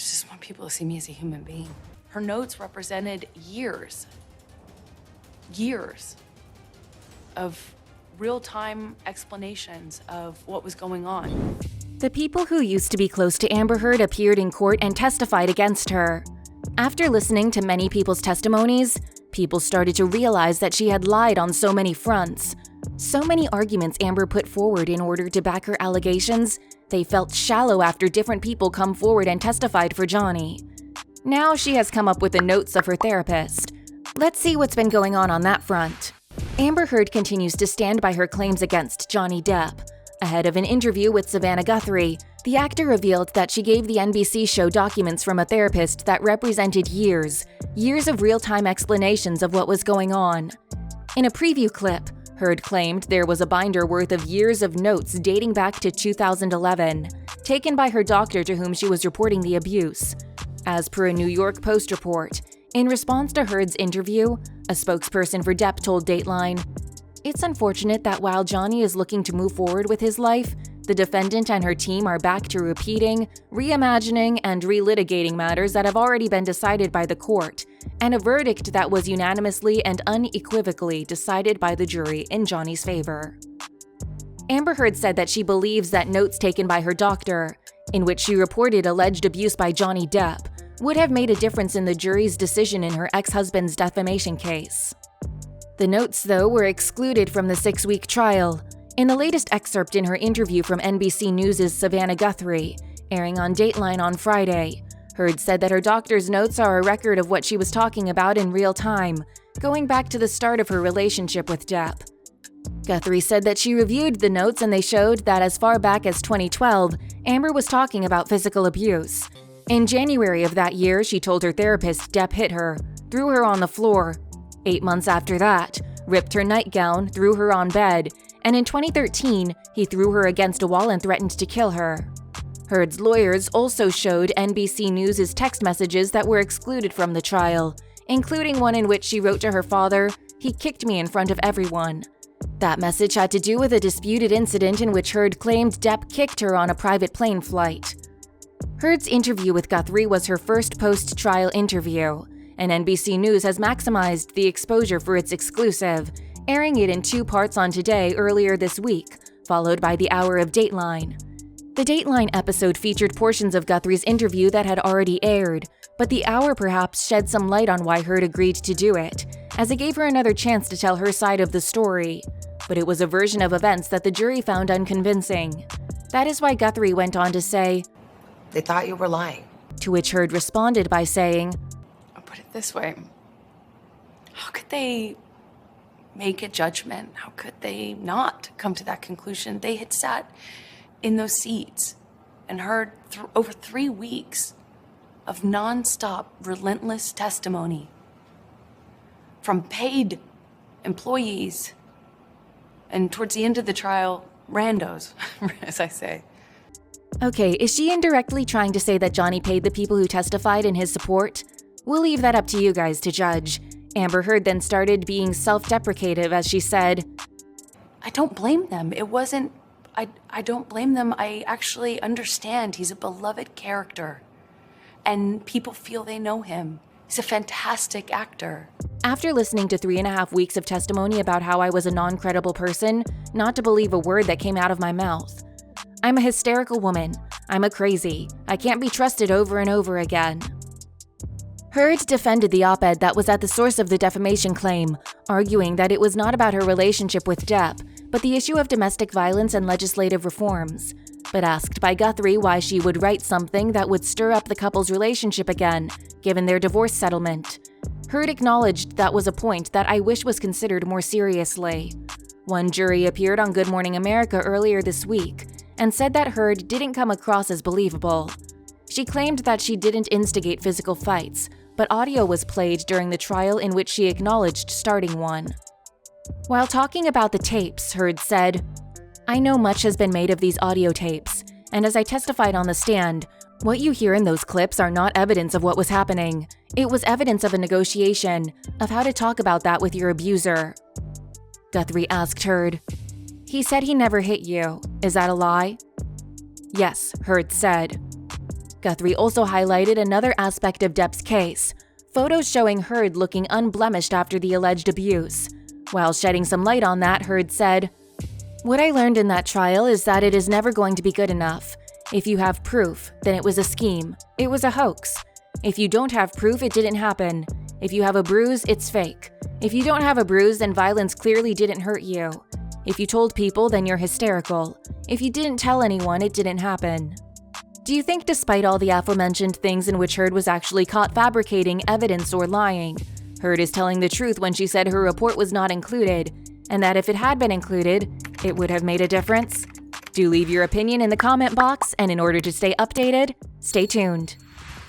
just want people to see me as a human being. Her notes represented years of real-time explanations of what was going on. The people who used to be close to Amber Heard appeared in court and testified against her. After listening to many people's testimonies, people started to realize that she had lied on so many fronts. So many arguments Amber put forward in order to back her allegations, they felt shallow after different people come forward and testified for Johnny. Now she has come up with the notes of her therapist. Let's see what's been going on that front. Amber Heard continues to stand by her claims against Johnny Depp. Ahead of an interview with Savannah Guthrie, the actor revealed that she gave the NBC show documents from a therapist that represented years of real-time explanations of what was going on. In a preview clip, Heard claimed there was a binder worth of years of notes dating back to 2011, taken by her doctor to whom she was reporting the abuse. As per a New York Post report, in response to Heard's interview, a spokesperson for Depp told Dateline, "It's unfortunate that while Johnny is looking to move forward with his life, the defendant and her team are back to repeating, reimagining, and re-litigating matters that have already been decided by the court, and a verdict that was unanimously and unequivocally decided by the jury in Johnny's favor." Amber Heard said that she believes that notes taken by her doctor, in which she reported alleged abuse by Johnny Depp, would have made a difference in the jury's decision in her ex-husband's defamation case. The notes, though, were excluded from the 6-week trial. In the latest excerpt in her interview from NBC News' Savannah Guthrie, airing on Dateline on Friday, Heard said that her doctor's notes are a record of what she was talking about in real time, going back to the start of her relationship with Depp. Guthrie said that she reviewed the notes and they showed that as far back as 2012, Amber was talking about physical abuse. In January of that year, she told her therapist Depp hit her, threw her on the floor. 8 months after that, ripped her nightgown, threw her on bed, and in 2013, he threw her against a wall and threatened to kill her. Heard's lawyers also showed NBC News' text messages that were excluded from the trial, including one in which she wrote to her father, "He kicked me in front of everyone." That message had to do with a disputed incident in which Heard claimed Depp kicked her on a private plane flight. Heard's interview with Guthrie was her first post-trial interview, and NBC News has maximized the exposure for its exclusive, airing it in 2 parts on Today earlier this week, followed by the Hour of Dateline. The Dateline episode featured portions of Guthrie's interview that had already aired, but the Hour perhaps shed some light on why Heard agreed to do it, as it gave her another chance to tell her side of the story. But it was a version of events that the jury found unconvincing. That is why Guthrie went on to say, "They thought you were lying." To which Heard responded by saying, I'll put it this way. How could they make a judgment? How could they not come to that conclusion? They had sat in those seats and heard over 3 weeks of nonstop, relentless testimony from paid employees and, towards the end of the trial, randos, as I say. Okay, is she indirectly trying to say that Johnny paid the people who testified in his support? We'll leave that up to you guys to judge. Amber Heard then started being self-deprecative as she said, I don't blame them. It wasn't, I don't blame them. I actually understand he's a beloved character and people feel they know him. He's a fantastic actor. After listening to 3.5 weeks of testimony about how I was a non-credible person, not to believe a word that came out of my mouth. I'm a hysterical woman. I'm a crazy. I can't be trusted over and over again. Heard defended the op-ed that was at the source of the defamation claim, arguing that it was not about her relationship with Depp, but the issue of domestic violence and legislative reforms. But asked by Guthrie why she would write something that would stir up the couple's relationship again, given their divorce settlement, Heard acknowledged that was a point that I wish was considered more seriously. One jury appeared on Good Morning America earlier this week and said that Heard didn't come across as believable. She claimed that she didn't instigate physical fights, but audio was played during the trial in which she acknowledged starting one. While talking about the tapes, Heard said, I know much has been made of these audio tapes, and as I testified on the stand, what you hear in those clips are not evidence of what was happening. It was evidence of a negotiation, of how to talk about that with your abuser. Guthrie asked Heard, He said he never hit you. Is that a lie? Yes, Heard said. Guthrie also highlighted another aspect of Depp's case, photos showing Heard looking unblemished after the alleged abuse. While shedding some light on that, Heard said, "What I learned in that trial is that it is never going to be good enough. If you have proof, then it was a scheme. It was a hoax. If you don't have proof, it didn't happen. If you have a bruise, it's fake. If you don't have a bruise, then violence clearly didn't hurt you. If you told people, then you're hysterical. If you didn't tell anyone, it didn't happen." Do you think despite all the aforementioned things in which Heard was actually caught fabricating evidence or lying, Heard is telling the truth when she said her report was not included, and that if it had been included, it would have made a difference? Do leave your opinion in the comment box, and in order to stay updated, stay tuned.